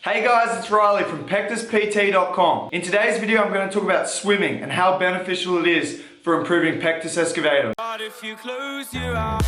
Hey guys, it's Riley from PectusPT.com. In today's video I'm going to talk about swimming and how beneficial it is for improving Pectus Excavatum. But if you close your eyes,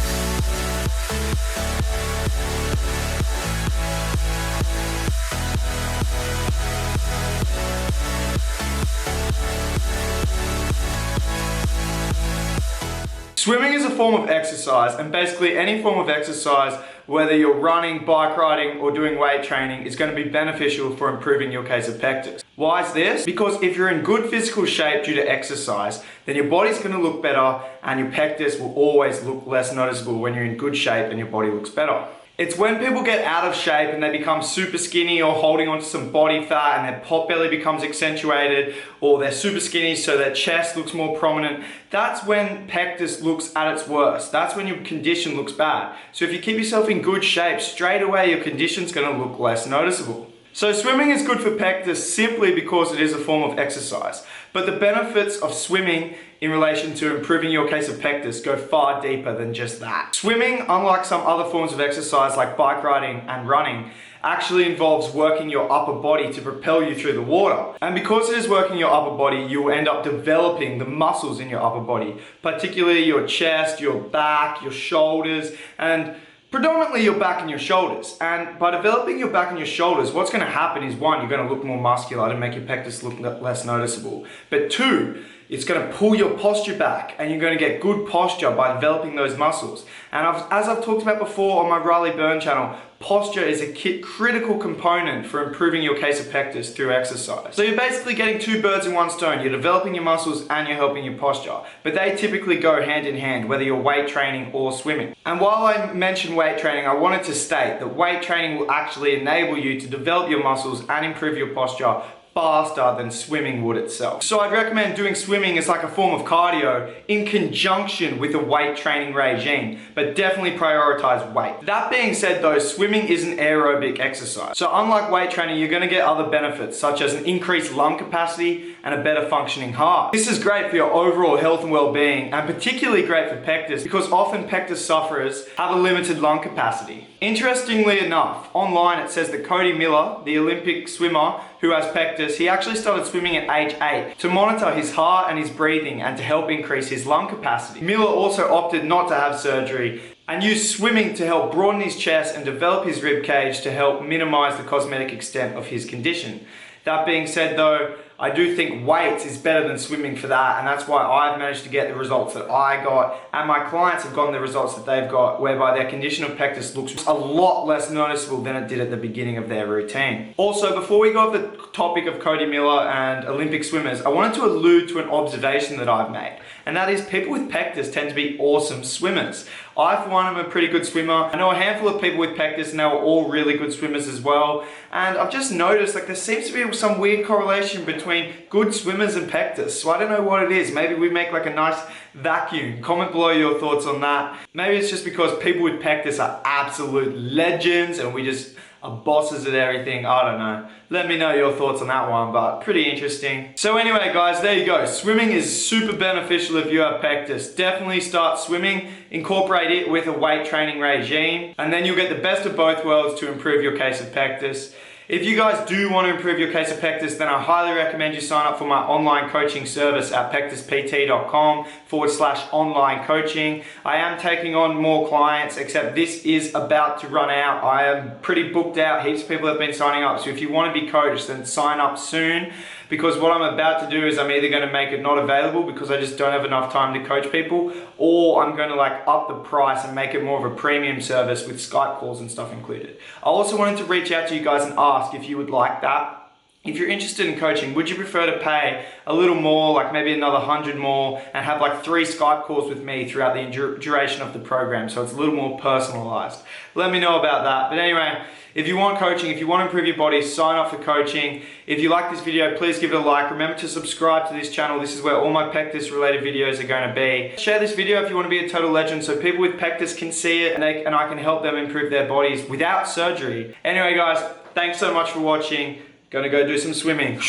Swimming is a form of exercise, and basically any form of exercise, whether you're running, bike riding, or doing weight training, is going to be beneficial for improving your case of pectus. Why is this? Because if you're in good physical shape due to exercise, then your body's going to look better and your pectus will always look less noticeable when you're in good shape and your body looks better. It's when people get out of shape and they become super skinny or holding onto some body fat and their pot belly becomes accentuated, or they're super skinny so their chest looks more prominent. That's when pectus looks at its worst. That's when your condition looks bad. So if you keep yourself in good shape, straight away your condition's going to look less noticeable. So swimming is good for pectus simply because it is a form of exercise. But the benefits of swimming in relation to improving your case of pectus go far deeper than just that. Swimming, unlike some other forms of exercise like bike riding and running, actually involves working your upper body to propel you through the water. And because it is working your upper body, you will end up developing the muscles in your upper body, particularly your chest, your back, your shoulders, and predominantly your back and your shoulders. And by developing your back and your shoulders, what's going to happen is, one, you're going to look more muscular to make your pectus look less noticeable. But two, it's going to pull your posture back and you're going to get good posture by developing those muscles. And as I've talked about before on my Byrne channel, posture is a critical component for improving your case of pectus through exercise. So you're basically getting two birds in one stone. You're developing your muscles and you're helping your posture. But they typically go hand in hand, whether you're weight training or swimming. And while I mentioned weight training, I wanted to state that weight training will actually enable you to develop your muscles and improve your posture faster than swimming would itself. So I'd recommend doing swimming as like a form of cardio in conjunction with a weight training regime, but definitely prioritize weight. That being said though, swimming is an aerobic exercise. So unlike weight training, you're going to get other benefits such as an increased lung capacity and a better functioning heart. This is great for your overall health and well-being, and particularly great for pectus because often pectus sufferers have a limited lung capacity. Interestingly enough, online it says that Cody Miller, the Olympic swimmer who has pectus, he actually started swimming at age 8 to monitor his heart and his breathing and to help increase his lung capacity. Miller also opted not to have surgery and used swimming to help broaden his chest and develop his rib cage to help minimize the cosmetic extent of his condition. That being said though, I do think weights is better than swimming for that, and that's why I've managed to get the results that I got, and my clients have gotten the results that they've got, whereby their condition of pectus looks a lot less noticeable than it did at the beginning of their routine. Also, before we go off the topic of Cody Miller and Olympic swimmers, I wanted to allude to an observation that I've made, and that is people with pectus tend to be awesome swimmers. I, for one, am a pretty good swimmer. I know a handful of people with pectus and they were all really good swimmers as well. And I've just noticed like there seems to be some weird correlation between good swimmers and pectus. So I don't know what it is. Maybe we make like a nice vacuum. Comment below your thoughts on that. Maybe it's just because people with pectus are absolute legends and we just are bosses at everything. I don't know. Let me know your thoughts on that one, but pretty interesting. So anyway guys, there you go. Swimming is super beneficial if you have pectus. Definitely start swimming, incorporate it with a weight training regime, and then you'll get the best of both worlds to improve your case of pectus. If you guys do want to improve your case of pectus, then I highly recommend you sign up for my online coaching service at PectusPT.com/online coaching. I am taking on more clients, except this is about to run out. I am pretty booked out. Heaps of people have been signing up. So if you want to be coached, then sign up soon, because what I'm about to do is I'm either going to make it not available because I just don't have enough time to coach people, or I'm going to like up the price and make it more of a premium service with Skype calls and stuff included. I also wanted to reach out to you guys and ask if you would like that. If you're interested in coaching, would you prefer to pay a little more, like maybe another 100 more, and have like 3 Skype calls with me throughout the duration of the program, so it's a little more personalized? Let me know about that. But anyway, if you want coaching, if you want to improve your body, sign up for coaching. If you like this video, please give it a like. Remember to subscribe to this channel. This is where all my pectus related videos are going to be. Share this video if you want to be a total legend so people with pectus can see it and I can help them improve their bodies without surgery. Anyway guys, thanks so much for watching. Gonna go do some swimming.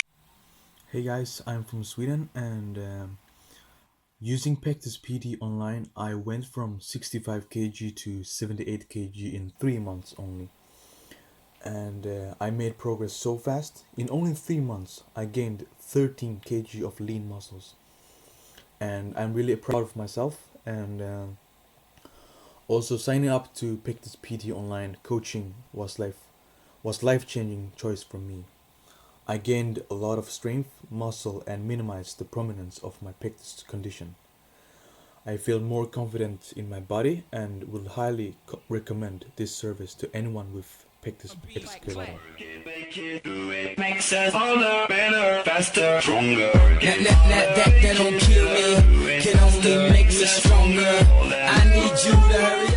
Hey guys, I'm from Sweden, and using PectusPT online, I went from 65 kg to 78 kg in 3 months only. and I made progress so fast. In only 3 months I gained 13 kg of lean muscles, and I'm really proud of myself. And also signing up to PectusPT online coaching was life-changing choice for me. I gained a lot of strength, muscle, and minimized the prominence of my pectus condition. I feel more confident in my body and will highly recommend this service to anyone with Pectus Excavatum. Makes us older, better, faster, stronger. That don't kill me, can only make me stronger. I need you to hurry